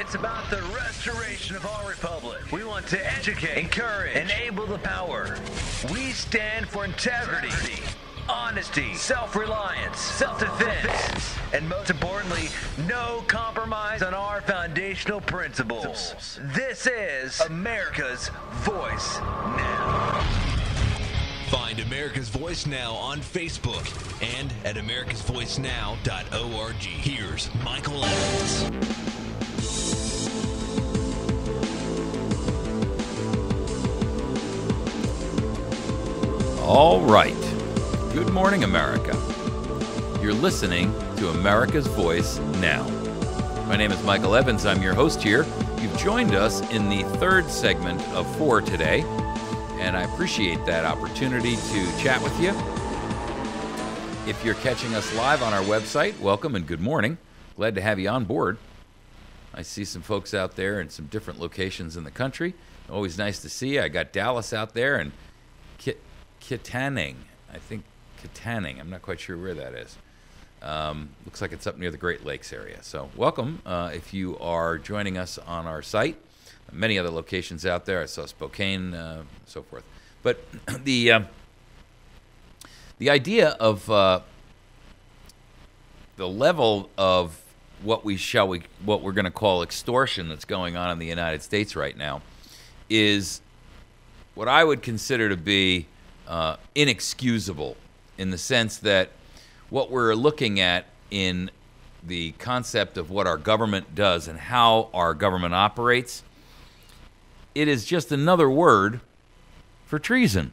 It's about the restoration of our republic. We want to educate, encourage, enable the power. We stand for integrity, honesty, self-reliance, self-defense, and most importantly, no compromise on our foundational principles. This is America's Voice Now. Find America's Voice Now on Facebook and at americasvoicenow.org. Here's Michael Evans. All right. Good morning, America. You're listening to America's Voice Now. My name is Michael Evans. I'm your host here. You've joined us in the third segment of 4 today, and I appreciate that opportunity to chat with you. If you're catching us live on our website, welcome and good morning. Glad to have you on board. I see some folks out there in some different locations in the country. Always nice to see you. I got Dallas out there and Kittanning. I'm not quite sure where that is. Looks like it's up near the Great Lakes area. So welcome if you are joining us on our site. Many other locations out there. I saw Spokane, so forth. But the idea of the level of what we're going to call extortion that's going on in the United States right now is what I would consider to be inexcusable, in the sense that what we're looking at in the concept of what our government does and how our government operates, it is just another word for treason.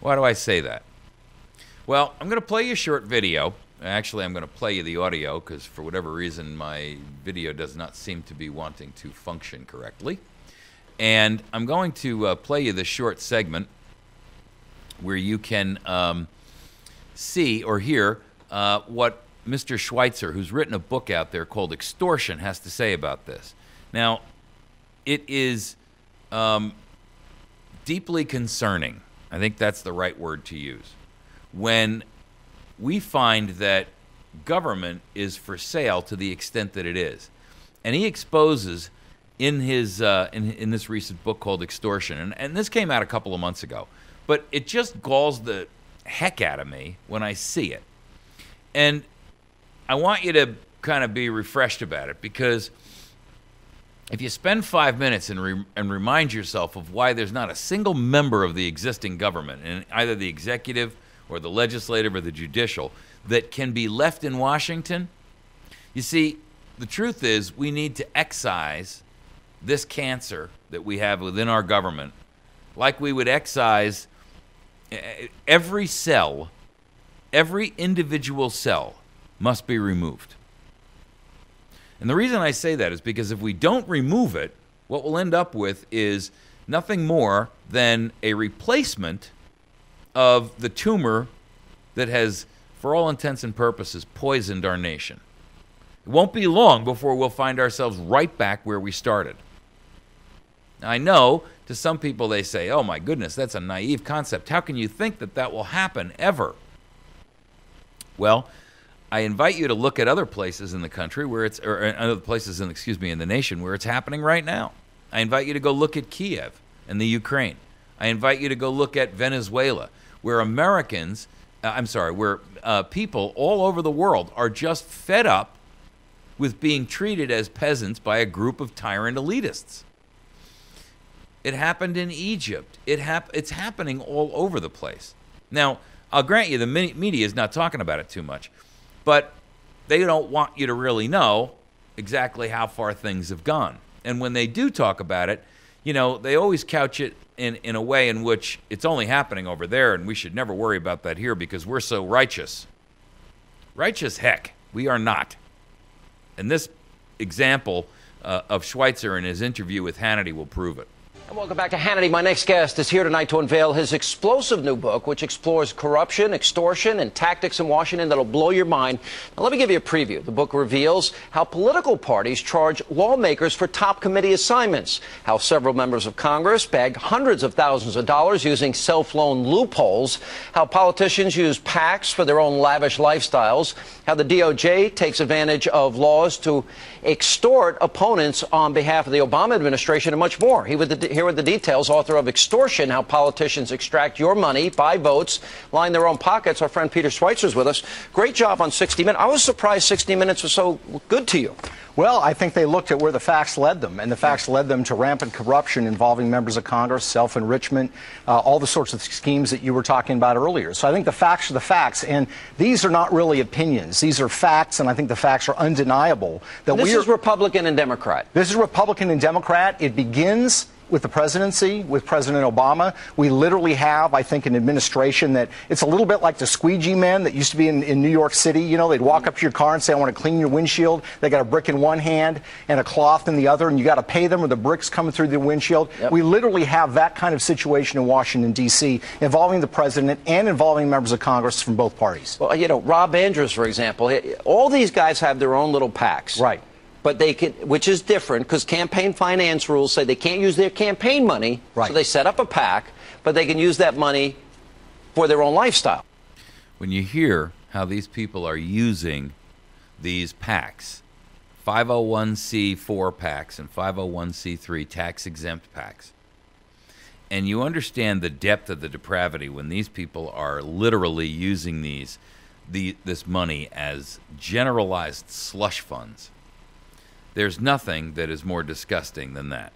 Why do I say that? Well, I'm going to play you a short video. Actually, I'm going to play you the audio because for whatever reason my video does not seem to be wanting to function correctly. And I'm going to play you this short segment where you can see or hear what Mr. Schweitzer, who's written a book out there called Extortion, has to say about this. Now, it is deeply concerning, I think that's the right word to use, when we find that government is for sale to the extent that it is. And he exposes in his in this recent book called Extortion, and this came out a couple of months ago, but it just galls the heck out of me when I see it. And I want you to kind of be refreshed about it, because if you spend 5 minutes and remind yourself of why there's not a single member of the existing government, in either the executive or the legislative or the judicial, that can be left in Washington, you see, the truth is we need to excise this cancer that we have within our government like we would excise every cell. Every individual cell must be removed. And the reason I say that is because if we don't remove it, what we'll end up with is nothing more than a replacement of the tumor that has, for all intents and purposes, poisoned our nation. It won't be long before we'll find ourselves right back where we started. Now, I know to some people they say, oh my goodness, that's a naive concept. How can you think that that will happen ever? Well, I invite you to look at other places in the country where it's, or other places in the nation where it's happening right now. I invite you to go look at Kiev and the Ukraine. I invite you to go look at Venezuela, where people all over the world are just fed up with being treated as peasants by a group of tyrant elitists. It happened in Egypt. It's happening all over the place. Now, I'll grant you the media is not talking about it too much, but they don't want you to really know exactly how far things have gone. And when they do talk about it, you know, they always couch it in a way in which it's only happening over there and we should never worry about that here because we're so righteous. Righteous heck, we are not. And this example of Schweitzer in his interview with Hannity will prove it. Welcome back to Hannity. My next guest is here tonight to unveil his explosive new book, which explores corruption, extortion, and tactics in Washington that'll blow your mind. Now, let me give you a preview. The book reveals how political parties charge lawmakers for top committee assignments, how several members of Congress bagged hundreds of thousands of dollars using self-loan loopholes, how politicians use PACs for their own lavish lifestyles, how the DOJ takes advantage of laws to extort opponents on behalf of the Obama administration, and much more. Here with the details, author of Extortion, How Politicians Extract Your Money, Buy Votes, Line Their Own Pockets. Our friend Peter Schweizer is with us. Great job on 60 Minutes. I was surprised 60 Minutes was so good to you. Well, I think they looked at where the facts led them, and the facts led them to rampant corruption involving members of Congress, self-enrichment, all the sorts of schemes that you were talking about earlier. So I think the facts are the facts, and these are not really opinions. These are facts, and I think the facts are undeniable. This is Republican and Democrat. This is Republican and Democrat. It begins with the presidency, with President Obama. We literally have, I think, an administration that it's a little bit like the squeegee men that used to be in New York City. You know, they'd walk up to your car and say, I want to clean your windshield. They got a brick in one hand and a cloth in the other, and you got to pay them or the brick's coming through the windshield. Yep. We literally have that kind of situation in Washington, D.C., involving the president and involving members of Congress from both parties. Well, you know, Rob Andrews, for example, all these guys have their own little PACs. Right. But they can, which is different because campaign finance rules say they can't use their campaign money. Right. So they set up a PAC, but they can use that money for their own lifestyle. When you hear how these people are using these PACs, 501c4 PACs and 501c3 tax-exempt PACs, and you understand the depth of the depravity when these people are literally using this money as generalized slush funds, there's nothing that is more disgusting than that.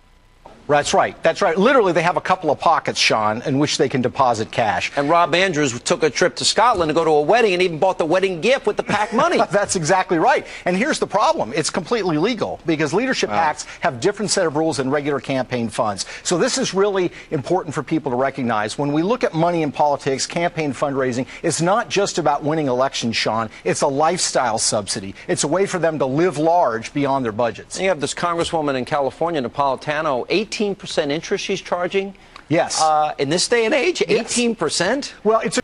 That's right. That's right. Literally, they have a couple of pockets, Sean, in which they can deposit cash. And Rob Andrews took a trip to Scotland to go to a wedding and even bought the wedding gift with the PAC money. That's exactly right. And here's the problem. It's completely legal because leadership PACs have different set of rules than regular campaign funds. So this is really important for people to recognize. When we look at money in politics, campaign fundraising, it's not just about winning elections, Sean. It's a lifestyle subsidy. It's a way for them to live large beyond their budgets. And you have this congresswoman in California, Napolitano, 18% interest she's charging. Yes. In this day and age, 18%? Well, it's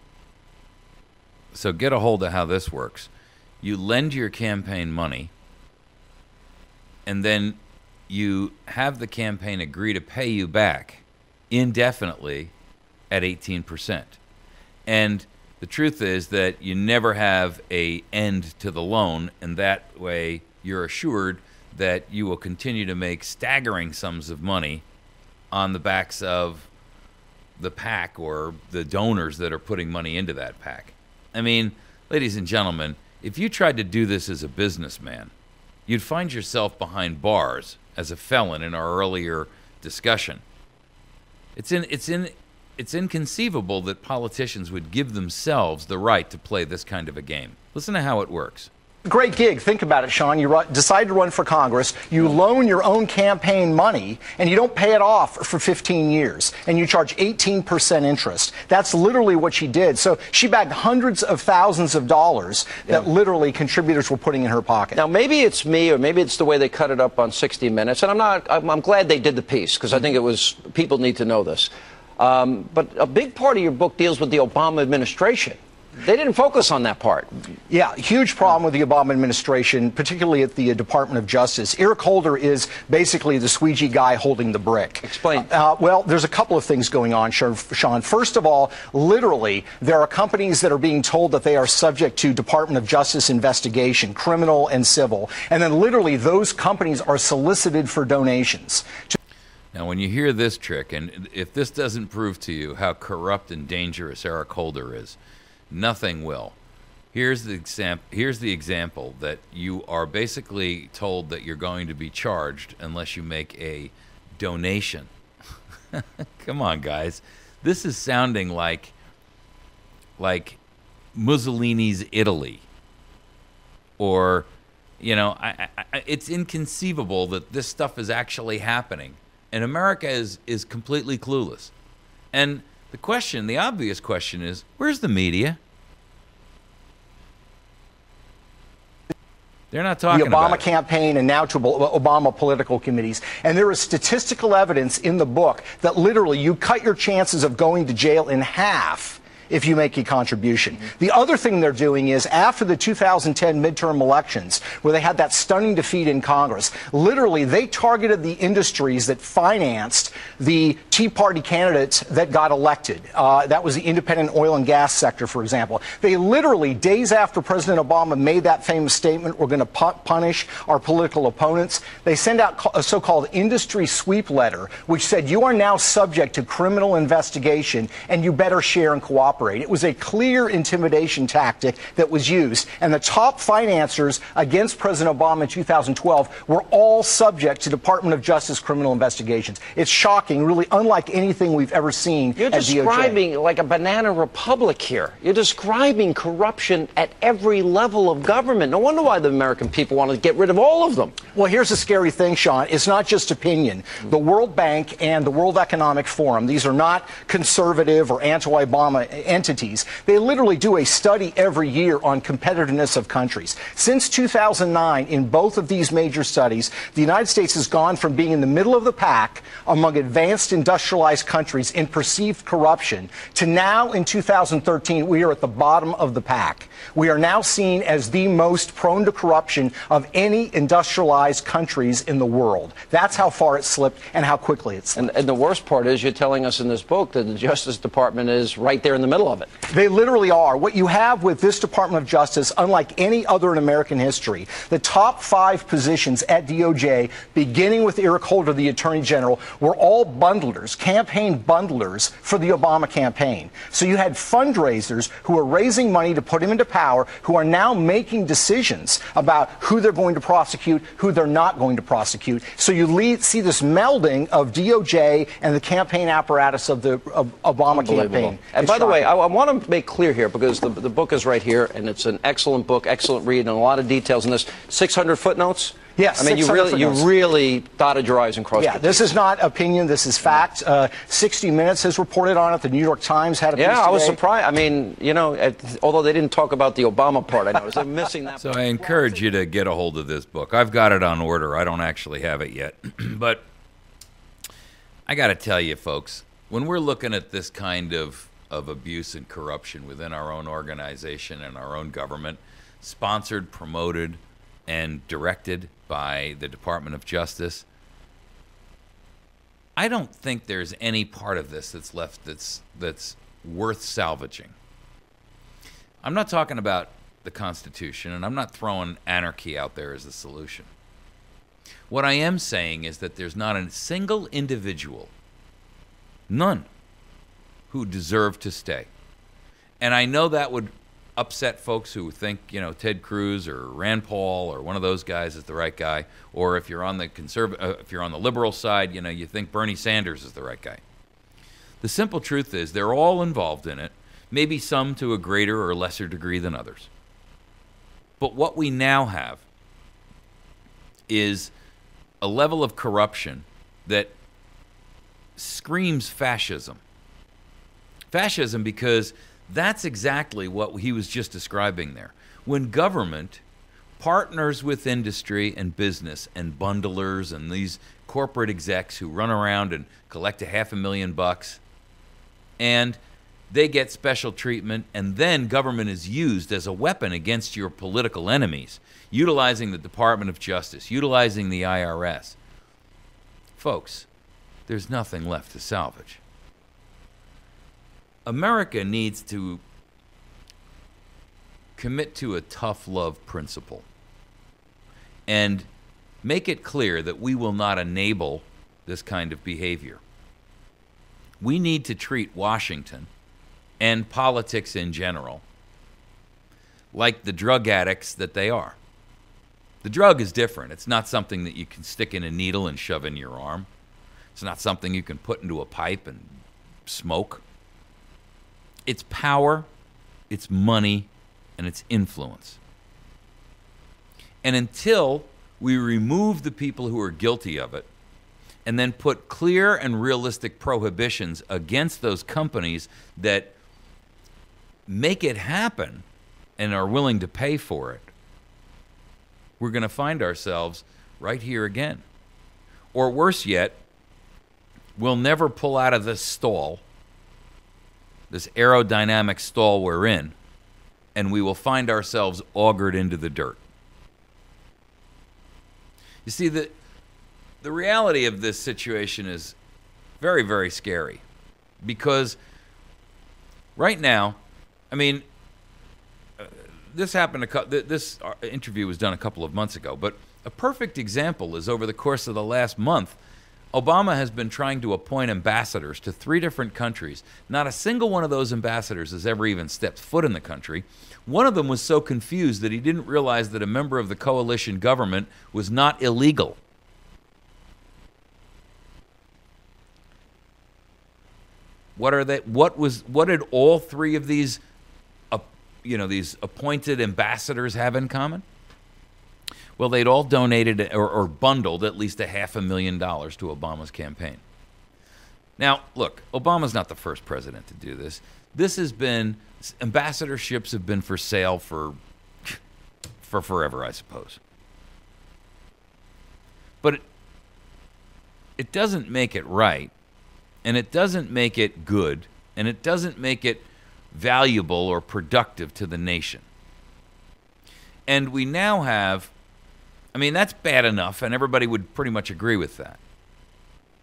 So get a hold of how this works. You lend your campaign money, and then you have the campaign agree to pay you back indefinitely at 18%. And the truth is that you never have an end to the loan, and that way you're assured that you will continue to make staggering sums of money on the backs of the PAC or the donors that are putting money into that PAC. I mean, ladies and gentlemen, if you tried to do this as a businessman, you'd find yourself behind bars as a felon in our earlier discussion. It's inconceivable that politicians would give themselves the right to play this kind of a game. Listen to how it works. Great gig. Think about it, Sean. You decide to run for Congress, you loan your own campaign money, and you don't pay it off for 15 years, and you charge 18% interest. That's literally what she did. So she bagged hundreds of thousands of dollars that literally contributors were putting in her pocket. Now, maybe it's me, or maybe it's the way they cut it up on 60 Minutes, and I'm glad they did the piece, because I think people need to know this. But a big part of your book deals with the Obama administration. They didn't focus on that part. Yeah, huge problem with the Obama administration, particularly at the Department of Justice. Eric Holder is basically the squeegee guy holding the brick. Explain. Well, there's a couple of things going on, Sean. First of all, literally, there are companies that are being told that they are subject to Department of Justice investigation, criminal and civil. And then literally those companies are solicited for donations. Now, when you hear this trick, and if this doesn't prove to you how corrupt and dangerous Eric Holder is, nothing will. Here's the example that you are basically told that you're going to be charged unless you make a donation. Come on, guys. This is sounding like Mussolini's Italy. Or, you know, it's inconceivable that this stuff is actually happening. And America is completely clueless. And the obvious question is, where's the media? They're not talking the Obama about it. campaign and now to Obama political committees. And there is statistical evidence in the book that literally you cut your chances of going to jail in half if you make a contribution. The other thing they're doing is after the 2010 midterm elections, where they had that stunning defeat in Congress, literally they targeted the industries that financed the Tea Party candidates that got elected. That was the independent oil and gas sector, for example. They literally, days after President Obama made that famous statement, we're going to punish our political opponents, they send out a so-called industry sweep letter, which said you are now subject to criminal investigation and you better share and cooperate. It was a clear intimidation tactic that was used. And the top financiers against President Obama in 2012 were all subject to Department of Justice criminal investigations. It's shocking, really unlike anything we've ever seen You're at DOJ. describing like a banana republic here. You're describing corruption at every level of government. No wonder why the American people want to get rid of all of them. Well, here's the scary thing, Sean. It's not just opinion. The World Bank and the World Economic Forum, these are not conservative or anti-Obama entities. They literally do a study every year on competitiveness of countries. Since 2009, in both of these major studies, the United States has gone from being in the middle of the pack among advanced industrialized countries in perceived corruption to now in 2013, we are at the bottom of the pack. We are now seen as the most prone to corruption of any industrialized countries in the world. That's how far it slipped and how quickly it slipped. And the worst part is you're telling us in this book that the Justice Department is right there in the middle of it. They literally are. What you have with this Department of Justice, unlike any other in American history, the top 5 positions at DOJ, beginning with Eric Holder, the Attorney General, were all bundlers, campaign bundlers for the Obama campaign. So you had fundraisers who were raising money to put him into power, who are now making decisions about who they're going to prosecute, who they're not going to prosecute. So you see this melding of DOJ and the campaign apparatus of the Obama campaign. And by the way, I want to make clear here, because the book is right here, and it's an excellent book, excellent read, and a lot of details in this. 600 footnotes? Yes, I mean, you really dotted your I's and crossed your T's. This is not opinion. This is fact. 60 Minutes has reported on it. The New York Times had a piece today. I was surprised. I mean, you know, although they didn't talk about the Obama part, I noticed they're missing that. So I encourage you to get a hold of this book. I've got it on order. I don't actually have it yet. But I got to tell you, folks, when we're looking at this kind of abuse and corruption within our own organization and our own government, sponsored, promoted, and directed by the Department of Justice, I don't think there's any part of this that's left that's worth salvaging. I'm not talking about the Constitution, and I'm not throwing anarchy out there as the solution. What I am saying is that there's not a single individual, none, who deserve to stay. And I know that would upset folks who think, you know, Ted Cruz or Rand Paul or one of those guys is the right guy, or if you're on the if you're on the liberal side, you know, you think Bernie Sanders is the right guy. The simple truth is they're all involved in it, maybe some to a greater or lesser degree than others. But what we now have is a level of corruption that screams fascism. Fascism, because that's exactly what he was just describing there. When government partners with industry and business and bundlers and these corporate execs who run around and collect $500,000 and they get special treatment, and then government is used as a weapon against your political enemies, utilizing the Department of Justice, utilizing the IRS. Folks, there's nothing left to salvage. America needs to commit to a tough love principle and make it clear that we will not enable this kind of behavior. We need to treat Washington and politics in general like the drug addicts that they are. The drug is different. It's not something that you can stick in a needle and shove in your arm. It's not something you can put into a pipe and smoke. It's power, it's money, and it's influence. And until we remove the people who are guilty of it and then put clear and realistic prohibitions against those companies that make it happen and are willing to pay for it, we're going to find ourselves right here again. Or worse yet, we'll never pull out of this stall, this aerodynamic stall we're in, and we will find ourselves augured into the dirt. You see, the reality of this situation is very, very scary, because right now, I mean, this happened. This interview was done a couple of months ago, but a perfect example is over the course of the last month, Obama has been trying to appoint ambassadors to 3 different countries. Not a single one of those ambassadors has ever even stepped foot in the country. One of them was so confused that he didn't realize that a member of the coalition government was not illegal. What are they? What did all 3 of these, these appointed ambassadors have in common? Well, they'd all donated or bundled at least $500,000 to Obama's campaign. Now, look, Obama's not the first president to do this. Ambassadorships have been for sale for forever, I suppose. But it doesn't make it right, and it doesn't make it good, and it doesn't make it valuable or productive to the nation. And we now have, I mean, that's bad enough, and everybody would pretty much agree with that.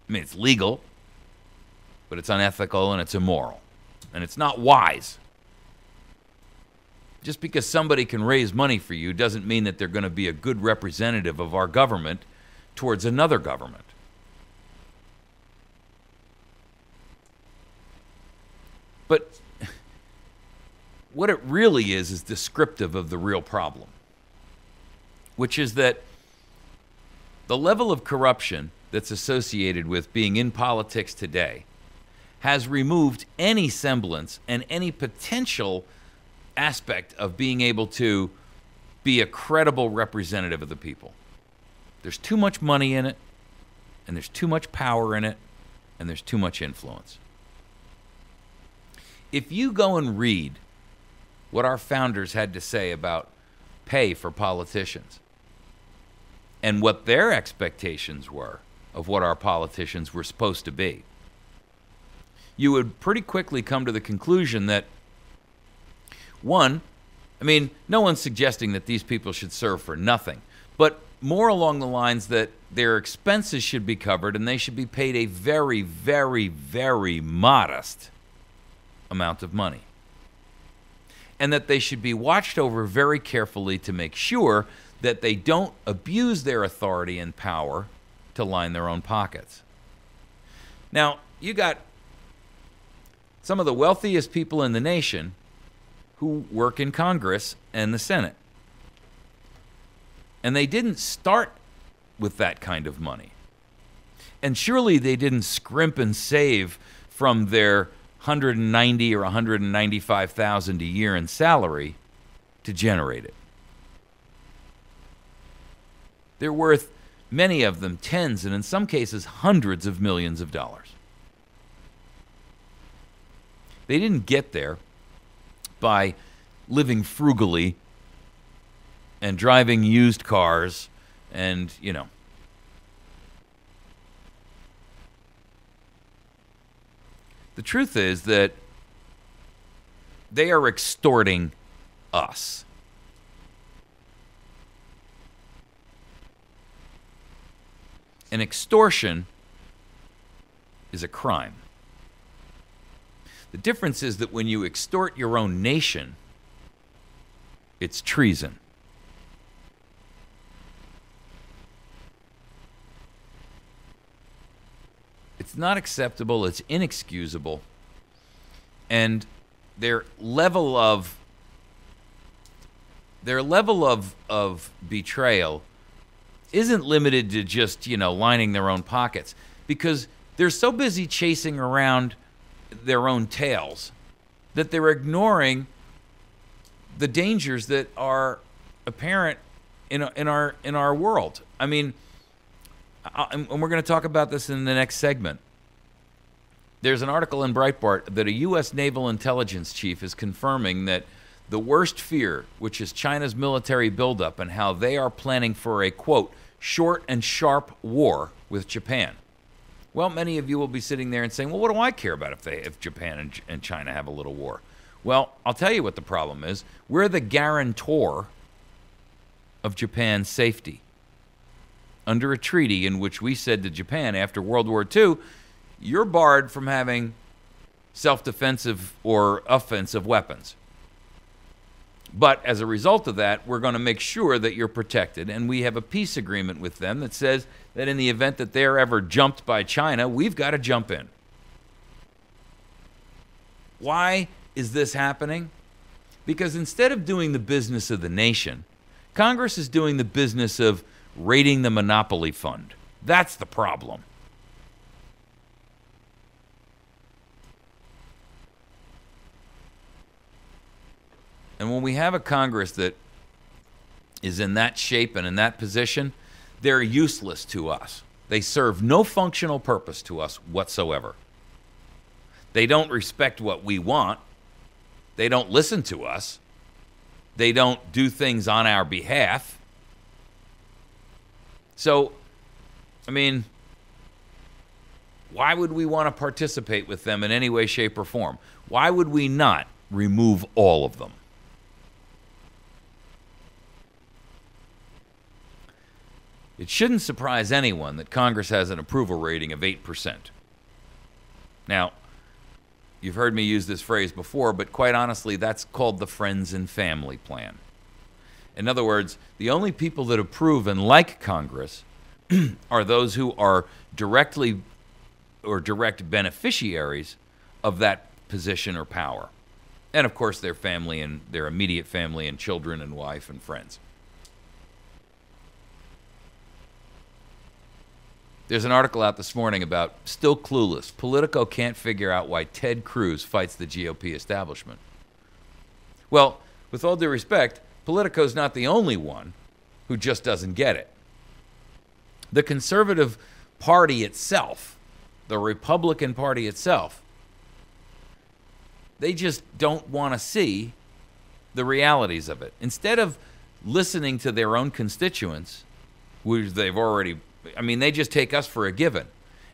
I mean, it's legal, but it's unethical and it's immoral, and it's not wise. Just because somebody can raise money for you doesn't mean that they're going to be a good representative of our government towards another government. But what it really is descriptive of the real problem, which is that the level of corruption that's associated with being in politics today has removed any semblance and any potential aspect of being able to be a credible representative of the people. There's too much money in it, and there's too much power in it, and there's too much influence. If you go and read what our founders had to say about pay for politicians and what their expectations were of what our politicians were supposed to be, you would pretty quickly come to the conclusion that, one, I mean, no one's suggesting that these people should serve for nothing, but more along the lines that their expenses should be covered and they should be paid a very, very, very modest amount of money. And that they should be watched over very carefully to make sure that they don't abuse their authority and power to line their own pockets. Now, you got some of the wealthiest people in the nation who work in Congress and the Senate. And they didn't start with that kind of money. And surely they didn't scrimp and save from their $190,000 or $195,000 a year in salary to generate it. They're worth, many of them, tens and in some cases hundreds of millions of dollars. They didn't get there by living frugally and driving used cars and, The truth is that they are extorting us. And extortion is a crime. The difference is that when you extort your own nation, it's treason. It's not acceptable, it's inexcusable, and their level of betrayal isn't limited to just, lining their own pockets, because they're so busy chasing around their own tails that they're ignoring the dangers that are apparent in our world. I mean, and we're going to talk about this in the next segment. There's an article in Breitbart that a U.S. naval intelligence chief is confirming that the worst fear, which is China's military buildup and how they are planning for a, quote, short and sharp war with Japan. Well, many of you will be sitting there and saying, well, what do I care about if Japan and China have a little war? Well, I'll tell you what the problem is. We're the guarantor of Japan's safety. Under a treaty in which we said to Japan after World War II, you're barred from having self-defensive or offensive weapons. But as a result of that, we're going to make sure that you're protected. And we have a peace agreement with them that says that in the event that they're ever jumped by China, we've got to jump in. Why is this happening? Because instead of doing the business of the nation, Congress is doing the business of raiding the monopoly fund. That's the problem. And when we have a Congress that is in that shape and in that position, they're useless to us. They serve no functional purpose to us whatsoever. They don't respect what we want. They don't listen to us. They don't do things on our behalf. So, I mean, why would we want to participate with them in any way, shape, or form? Why would we not remove all of them? It shouldn't surprise anyone that Congress has an approval rating of 8%. Now, you've heard me use this phrase before, but quite honestly, that's called the friends and family plan. In other words, the only people that approve and like Congress are those who are directly or direct beneficiaries of that position or power. And of course, their family and their immediate family and children and wife and friends. There's an article out this morning about still clueless. Politico can't figure out why Ted Cruz fights the GOP establishment. Well, with all due respect, Politico's not the only one who just doesn't get it. The conservative party itself, the Republican Party itself, they just don't want to see the realities of it. Instead of listening to their own constituents, which they've already, I mean, they just take us for a given.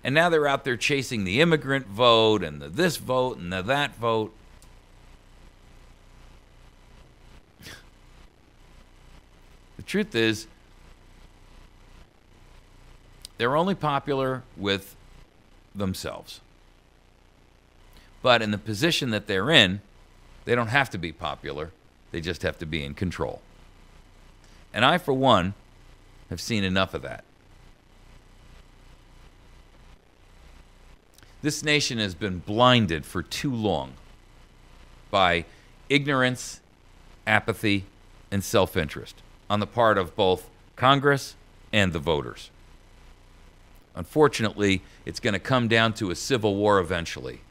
And now they're out there chasing the immigrant vote and the this vote and the that vote. The truth is, they're only popular with themselves. But in the position that they're in, they don't have to be popular. They just have to be in control. And I, for one, have seen enough of that. This nation has been blinded for too long by ignorance, apathy, and self-interest on the part of both Congress and the voters. Unfortunately, it's going to come down to a civil war eventually.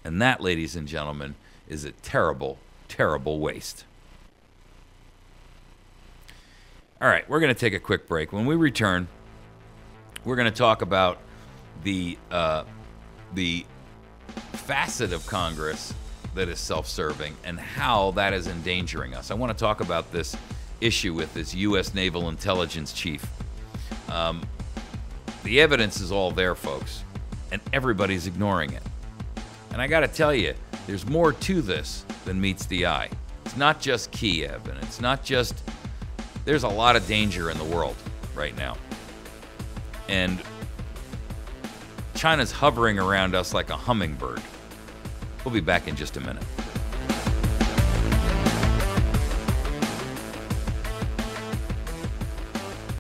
And that, ladies and gentlemen, is a terrible, terrible waste. All right, we're going to take a quick break. When we return, we're going to talk about the facet of Congress that is self-serving and how that is endangering us. I want to talk about this issue with this U.S. Naval Intelligence Chief. The evidence is all there, folks, and everybody's ignoring it. And I got to tell you, there's more to this than meets the eye. It's not just Kiev, and it's not just... There's a lot of danger in the world right now. And China's hovering around us like a hummingbird. We'll be back in just a minute.